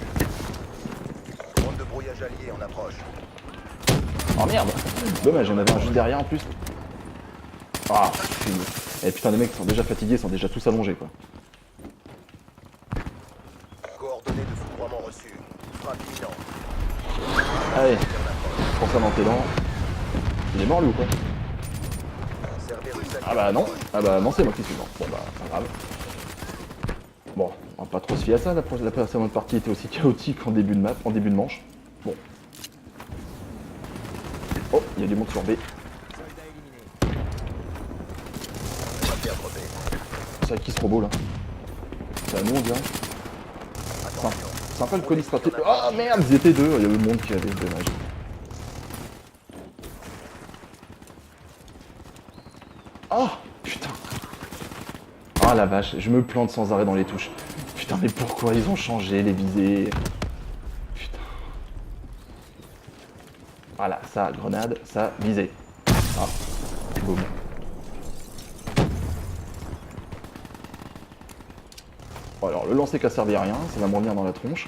Speaker 3: Drone de brouillage allié en approche.
Speaker 1: Oh merde. Dommage, j'en avais un juste derrière en plus. Ah, putain. Et putain, les mecs sont déjà fatigués, sont déjà tous allongés quoi.
Speaker 3: Coordonnées de foudroiement reçues. Frappe imminente.
Speaker 1: Allez, prends ça dans tes dents. Il est mort lui ou quoi?
Speaker 3: Servir de sac.
Speaker 1: Ah bah non, c'est moi qui suis mort. Bon bah, pas grave. Bon, on va pas trop se fier à ça, la précédente partie était aussi chaotique en début de map, en début de manche. Bon. Oh, il y a du monde sur B.
Speaker 5: Soldat éliminé.
Speaker 3: On va perdre B.
Speaker 1: C'est à qui ce robot là? C'est à nous on dirait.
Speaker 3: Attention.
Speaker 1: Sympa le colis stratégique. Ah merde, ils étaient deux, il y a eu le monde qui avait, dommage. Oh putain. Ah la vache, je me plante sans arrêt dans les touches. Putain mais pourquoi ils ont changé les visées? Putain. Voilà, ça, grenade, ça, visée. Ah, boum. Bon, alors le lancer qui a servi à rien, ça va me revenir dans la tronche.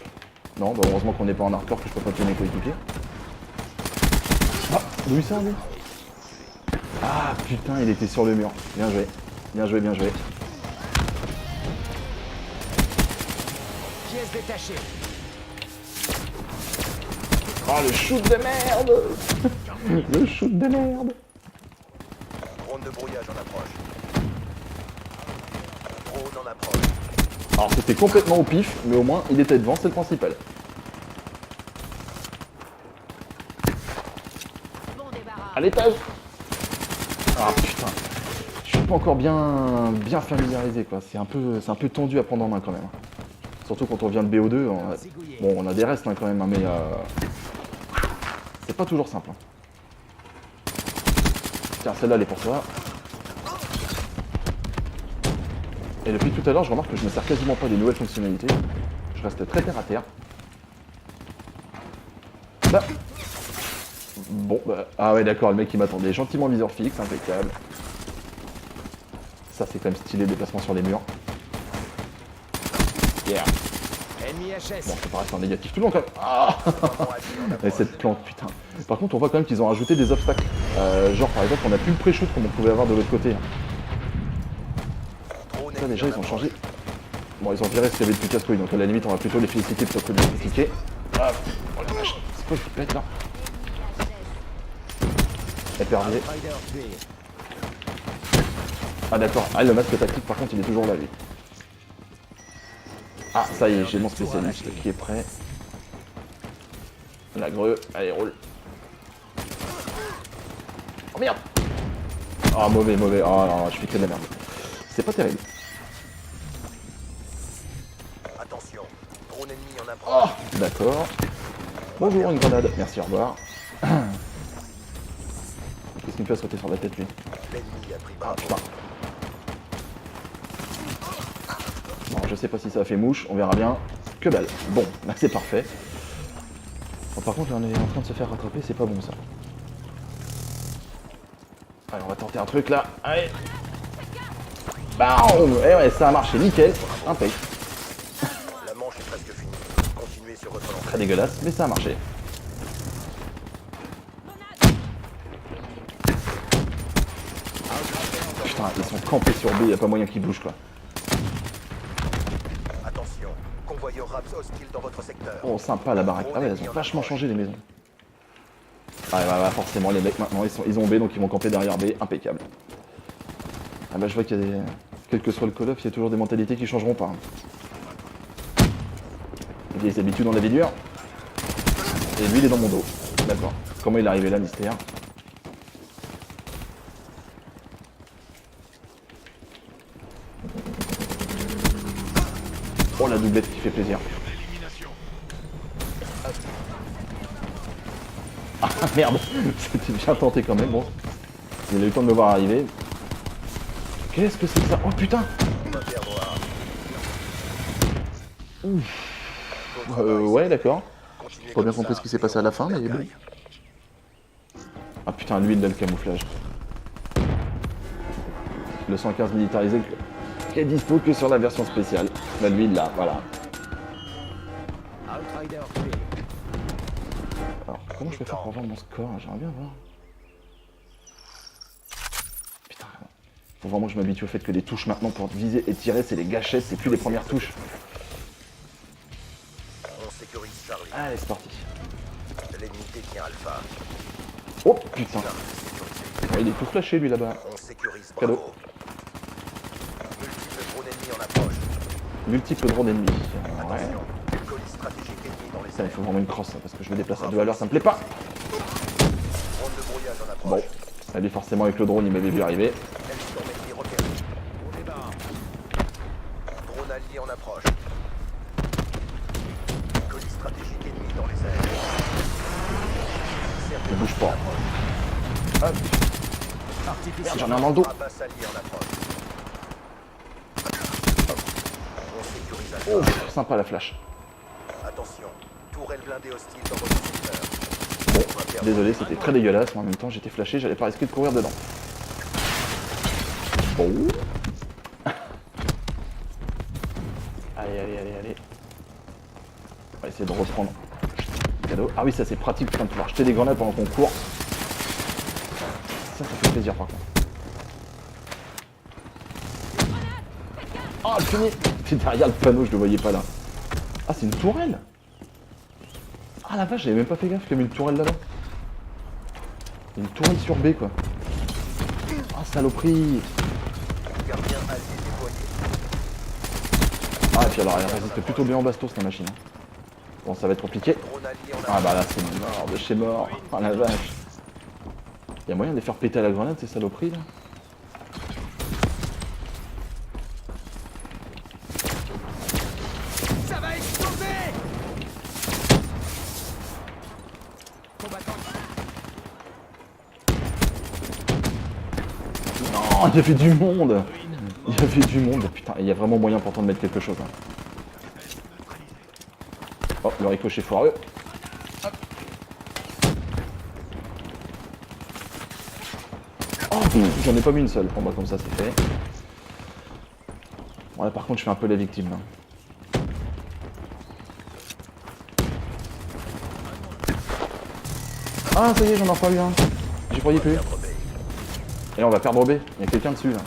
Speaker 1: Non, bah heureusement qu'on n'est pas en hardcore, que je peux pas tuer mes coéquipiers. Ah, d'où il sort lui? Ah putain, il était sur le mur. Bien joué. Bien joué, bien joué.
Speaker 5: Pièce détachée.
Speaker 1: Oh le shoot de merde. Le shoot de merde.
Speaker 3: Drone de brouillage en approche. Drone en approche.
Speaker 1: Alors c'était complètement au pif, mais au moins il était devant, c'est le principal.
Speaker 4: Bon débarras.
Speaker 1: À l'étage. Ah putain. Je suis pas encore bien familiarisé quoi. C'est un peu tendu à prendre en main quand même. Surtout quand on vient de BO2. Bon, on a des restes hein, quand même, hein, mais c'est pas toujours simple. Hein. Tiens, celle-là elle est pour toi. Et depuis tout à l'heure, je remarque que je ne me sers quasiment pas des nouvelles fonctionnalités. Je reste très terre à terre. Là. Bon, bah, ah ouais d'accord, le mec il m'attendait gentiment viseur fixe, impeccable. Ça c'est quand même stylé, déplacement sur les murs. Yeah.
Speaker 5: Ennemi HS.
Speaker 1: Bon, c'est pas rester en négatif tout le long quand même. Ah
Speaker 3: Foudroiement allié en
Speaker 1: et
Speaker 3: approche.
Speaker 1: cette plante, putain. Par contre, on voit quand même qu'ils ont rajouté des obstacles. Genre par exemple, on a plus le pré-shoot comme on pouvait avoir de l'autre côté.
Speaker 3: Drone
Speaker 1: Ça
Speaker 3: ennemi
Speaker 1: déjà,
Speaker 3: en
Speaker 1: ils ont
Speaker 3: approche.
Speaker 1: changé. Bon, ils ont viré ce qu'il y avait de plus casse-couille, donc à la limite, on va plutôt les féliciter plutôt que de les critiquer. Ah, oh la vache, c'est quoi qui pète là? Épervier.
Speaker 5: Rider tué.
Speaker 1: Ah d'accord, ah le masque tactique par contre il est toujours là lui. Ah ça y est, j'ai mon spécialiste qui est prêt. La greu, allez roule. Oh merde. Ah mauvais, mauvais, oh non, je fais que de la merde. C'est pas terrible.
Speaker 3: Attention. Drone ennemi en approche.
Speaker 1: Oh d'accord. Bonjour, une grenade, merci, au revoir. Qu'est-ce qu'il me fait sauter sur la tête lui?
Speaker 3: L'ennemi a pris
Speaker 1: Ah
Speaker 3: Bravo.
Speaker 1: putain. Bon, je sais pas si ça a fait mouche, on verra bien. Que dalle. Bon, bah, c'est parfait. Bon, par contre, là, on est en train de se faire rattraper, c'est pas bon ça. Allez, on va tenter un truc là. Allez. Bam. Eh ouais, ça a marché, nickel. Impec.
Speaker 3: La manche est presque finie. Continuez sur votre lancée.
Speaker 1: Très dégueulasse, mais ça a marché. Putain, ils sont campés sur B, y a pas moyen qu'ils bougent quoi.
Speaker 3: Attention. Convoyeur RAPS hostile dans votre secteur.
Speaker 1: Oh, sympa la baraque. Ah ouais, elles ont vachement changé les maisons. Ah ouais, forcément, les mecs maintenant, ils ont B, donc ils vont camper derrière B, impeccable. Ah bah je vois qu'il y a des... Quel que soit le call-off, il y a toujours des mentalités qui changeront pas. Hein. Il y a des habitudes dans la vie dure. Et lui, il est dans mon dos. D'accord. Comment il est arrivé là, mystère? Oh, la doublette qui fait plaisir. Ah merde, c'était bien tenté quand même, bon. Il a eu le temps de me voir arriver. Qu'est-ce que c'est que ça? Oh putain!
Speaker 3: On va perdre A.
Speaker 1: Ouais, d'accord.
Speaker 3: Continuez
Speaker 1: J'ai pas bien
Speaker 3: comme
Speaker 1: compris
Speaker 3: ça,
Speaker 1: ce qui s'est passé à la fin, mais bon. Ah putain, lui il a le camouflage. le 115 militarisé qui est dispo que sur la version spéciale. Bah lui, il l'a, voilà.
Speaker 5: Outrider tué.
Speaker 1: Alors, comment je vais faire pour voir mon score? J'aimerais bien voir. Putain, faut vraiment que je m'habitue au fait que les touches maintenant pour viser et tirer, c'est les gâchettes, c'est plus les premières touches.
Speaker 3: On sécurise Charlie.
Speaker 1: Allez, c'est parti.
Speaker 3: L'ennemi détient Alpha.
Speaker 1: Oh putain,
Speaker 3: Charlie sécurisé.
Speaker 1: il est tout flashé lui là-bas.
Speaker 3: On sécurise
Speaker 1: Cadeau.
Speaker 3: Bravo. Multiples drones ennemis en approche.
Speaker 1: Multiples drones ennemis. Ouais.
Speaker 3: Attention, colis stratégique ennemi dans les
Speaker 1: Ça, il
Speaker 3: airs.
Speaker 1: faut vraiment une crosse, hein, parce que je me déplace à 2 à l'heure, ça me plaît pas.
Speaker 3: Drone de brouillage en approche.
Speaker 1: Bon, allez, forcément avec le drone, il m'avait vu arriver.
Speaker 3: Hellstorm ennemi repéré.
Speaker 5: On débarque.
Speaker 3: Drone allié en approche. Colis stratégique ennemi dans les airs.
Speaker 1: Ne bouge pas. Hop,
Speaker 5: Artificiel.
Speaker 1: j'en ai un dans le dos.
Speaker 3: Rapace allié en approche. On sécurise Alpha.
Speaker 1: Oh, sympa la flash.
Speaker 3: Attention, tourelle blindée hostile dans votre secteur.
Speaker 1: Bon,
Speaker 3: On va perdre
Speaker 1: désolé, c'était très dégueulasse, mais en même temps j'étais flashé, j'allais pas risquer de courir dedans. Bon. Allez, allez, allez, allez. On va essayer de reprendre. Cadeau. Ah oui, ça c'est pratique, putain, de pouvoir jeter des grenades pendant qu'on court. Ça fait plaisir par contre. Oh, le fumier! C'est derrière le panneau, je le voyais pas là. Ah, c'est une tourelle! Ah la vache, j'avais même pas fait gaffe qu'il y avait une tourelle là-bas. Une tourelle sur B quoi. Ah, saloperie!
Speaker 3: gardien allié déployé.
Speaker 1: Ah, et puis alors, elle résiste plutôt bien en bastos la machine. Hein. Bon, ça va être compliqué.
Speaker 3: Drone allié en
Speaker 1: Ah
Speaker 3: approche.
Speaker 1: bah là, c'est mort de chez mort. Ah la vache. Y'a moyen de les faire péter à la grenade, ces saloperies là?
Speaker 5: Ça va exploser. Combattant.
Speaker 1: Non, il y avait du monde! Il y avait du monde, putain, il y a vraiment moyen pourtant de mettre quelque chose. Hein. Oh, le ricochet foireux. Hop. Oh, j'en ai pas mis une seule. Bon, bah, comme ça, c'est fait. Bon, là, par contre, je fais un peu la victime. Là. Ah, ça y est, j'en ai pas eu un. J'y croyais plus.
Speaker 3: Perdre B.
Speaker 1: Et là, on va perdre B. Il y a quelqu'un dessus, là.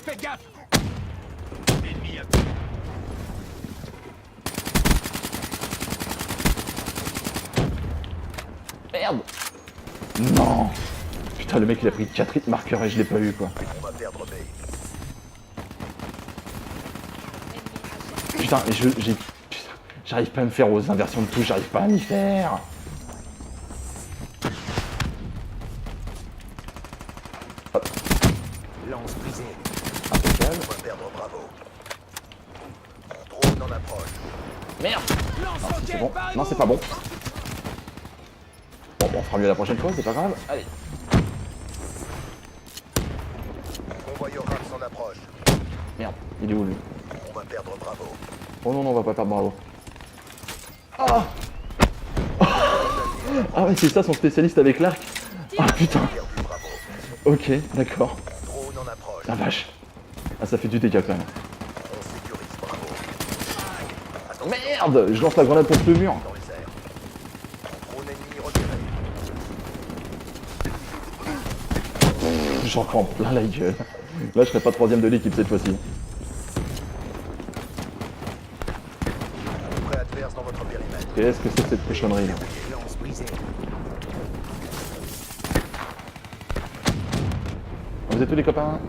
Speaker 5: Faites gaffe.
Speaker 6: Ennemi à
Speaker 1: Merde! Non! Putain, le mec, il a pris 4 hits marqueurs et je l'ai pas eu, quoi.
Speaker 3: On va perdre B.
Speaker 1: Putain, et putain, j'arrive pas à me faire aux inversions de touche, j'arrive pas à m'y faire.
Speaker 5: Lance brisée.
Speaker 1: Impeccable.
Speaker 3: On va perdre Bravo. Drone en approche.
Speaker 1: Merde!
Speaker 5: Lance
Speaker 1: Non, c'est
Speaker 5: roquette.
Speaker 1: bon.
Speaker 5: par
Speaker 1: Non, c'est pas bon. Bon, on fera mieux la prochaine fois, c'est pas grave. Allez.
Speaker 3: Convoyeur Raps en approche.
Speaker 1: Merde, il est où lui?
Speaker 3: On va perdre Bravo.
Speaker 1: Oh non, non, on va pas perdre Bravo. Ah! Ah ouais, c'est ça son spécialiste avec l'arc. Ah putain.
Speaker 3: Perdu Bravo.
Speaker 1: Ok, d'accord.
Speaker 3: Drone en approche.
Speaker 1: La vache. Ah, ça fait du dégât quand même.
Speaker 3: On sécurise Bravo. Attention
Speaker 1: Merde! Je lance la grenade contre le mur.
Speaker 3: dans les airs. Drone ennemi repéré.
Speaker 1: J'en prends plein la gueule. Là, je serai pas troisième de l'équipe cette fois-ci.
Speaker 3: Prêt adverse dans votre périmètre.
Speaker 1: Qu'est-ce que c'est que cette cochonnerie là?
Speaker 5: Lance brisée.
Speaker 1: Vous êtes tous les copains?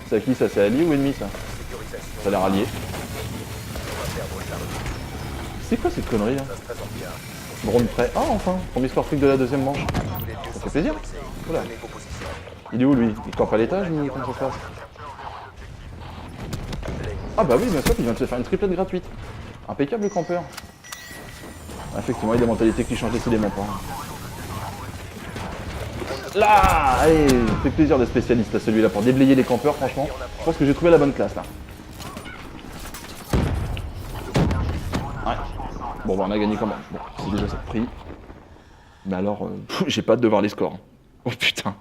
Speaker 1: C'est à qui ça? C'est allié ou ennemi ça?
Speaker 3: Sécurisation.
Speaker 1: Ça a l'air allié.
Speaker 3: On va perdre Charlie.
Speaker 1: C'est quoi cette connerie là?
Speaker 3: Ça se présente bien.
Speaker 1: Drone prêt. Ah enfin! Premier score truc de la deuxième manche.
Speaker 3: Tous les lieux
Speaker 1: Ça
Speaker 3: sont
Speaker 1: fait plaisir.
Speaker 3: sécurisés.
Speaker 1: Voilà.
Speaker 3: Donnez vos positions.
Speaker 1: Il est où lui? Il campe à l'étage ou comment ça se passe?
Speaker 3: L'ennemi
Speaker 1: Ah bah oui, bien sûr, il vient de se faire une triplette gratuite. Impeccable le campeur. Effectivement, il y a des mentalités qui changent décidément pas. Là! Allez, ça fait plaisir de spécialiste à celui-là pour déblayer les campeurs, franchement. Je pense que j'ai trouvé la bonne classe là. Ouais. Bon bah on a gagné quand même. Bon, c'est déjà ça de prix. Mais alors, j'ai pas hâte de voir les scores. Oh putain.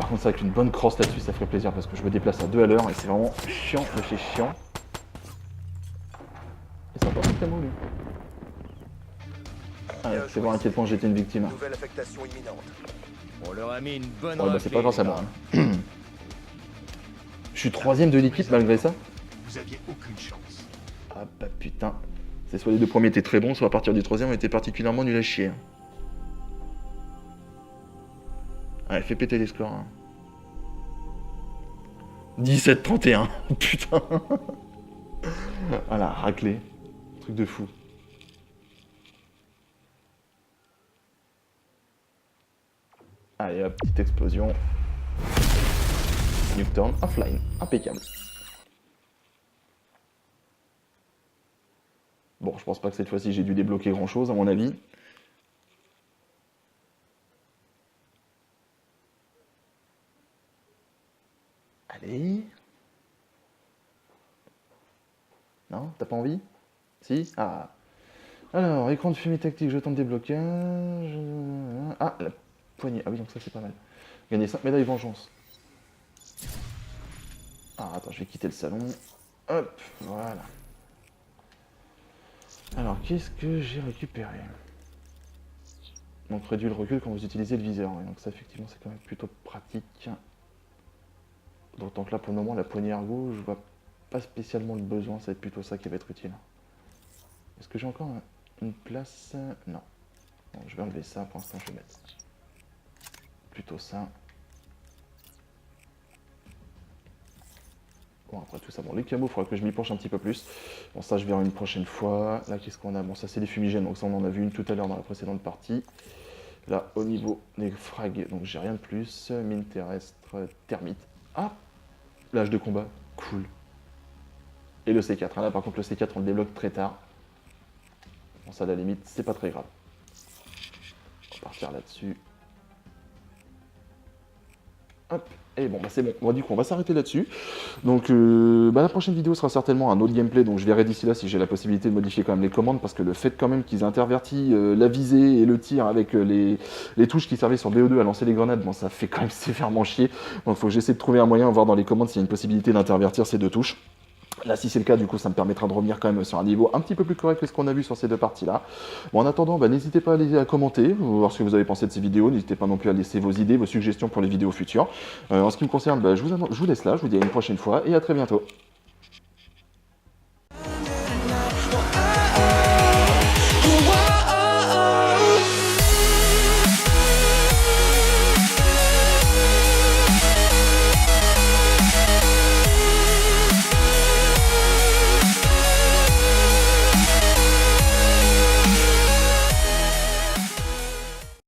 Speaker 1: par contre, c'est vrai qu'une bonne crosse là-dessus, ça ferait plaisir parce que je me déplace à 2 à l'heure et c'est vraiment chiant de chez chiant. Et ça passe tellement lui. Ah, c'est voir à quel point j'étais une victime.
Speaker 3: Nouvelle affectation imminente.
Speaker 5: On leur a mis une bonne
Speaker 1: Ouais, bah c'est pas
Speaker 5: raclée,
Speaker 1: grâce à moi. Hein. Je suis 3ème de l'équipe malgré ça.
Speaker 6: Vous aviez aucune chance.
Speaker 1: Ah bah putain. C'est soit les 2 premiers étaient très bons, soit à partir du 3ème on était particulièrement nul à chier. Allez, fais péter les scores. Hein. 17-31. Putain. Voilà, raclé. Truc de fou. Allez hop, petite explosion. Nuketown offline. Impeccable. Bon, je pense pas que cette fois-ci j'ai dû débloquer grand chose à mon avis. Allez. Non, t'as pas envie? Si? Ah. Alors, écran de fumée tactique, jeton de déblocage. Ah, la poignée. Ah oui, donc ça c'est pas mal. Gagner 5 médailles vengeance. Ah, attends, je vais quitter le salon. Hop, voilà. Alors, qu'est-ce que j'ai récupéré? Donc, réduit le recul quand vous utilisez le viseur. Ouais, donc ça, effectivement, c'est quand même plutôt pratique. D'autant que là, pour le moment, la poignée ergo, je vois pas spécialement le besoin. Ça va être plutôt ça qui va être utile. Est-ce que j'ai encore une place? Non. Bon, je vais enlever ça. Pour l'instant, je vais mettre plutôt ça. Bon, après tout ça, bon, les camos, il faudra que je m'y penche un petit peu plus. Bon, ça, je verrai une prochaine fois. Là, qu'est-ce qu'on a? Bon, ça, c'est les fumigènes. Donc, ça, on en a vu une tout à l'heure dans la précédente partie. Là, au niveau des frags, donc j'ai rien de plus. Mine terrestre, termite. Ah! L'âge de combat, cool. Et le C4. Hein, là, par contre, le C4, on le débloque très tard. Bon, ça, à la limite, c'est pas très grave. On va partir là-dessus. Hop. Et bon, bah c'est bon. Bon, du coup, on va s'arrêter là-dessus. Donc, la prochaine vidéo sera certainement un autre gameplay. Donc, je verrai d'ici là si j'ai la possibilité de modifier quand même les commandes. Parce que le fait quand même qu'ils aient interverti la visée et le tir avec les touches qui servaient sur BO2 à lancer les grenades, bon, ça fait quand même sévèrement chier. Donc, il faut que j'essaie de trouver un moyen, voir dans les commandes s'il y a une possibilité d'intervertir ces 2 touches. Là, si c'est le cas, du coup, ça me permettra de revenir quand même sur un niveau un petit peu plus correct que ce qu'on a vu sur ces 2 parties-là. Bon, en attendant, n'hésitez pas à commenter, voir ce que vous avez pensé de ces vidéos. N'hésitez pas non plus à laisser vos idées, vos suggestions pour les vidéos futures. En ce qui me concerne, je vous laisse là. Je vous dis à une prochaine fois et à très bientôt.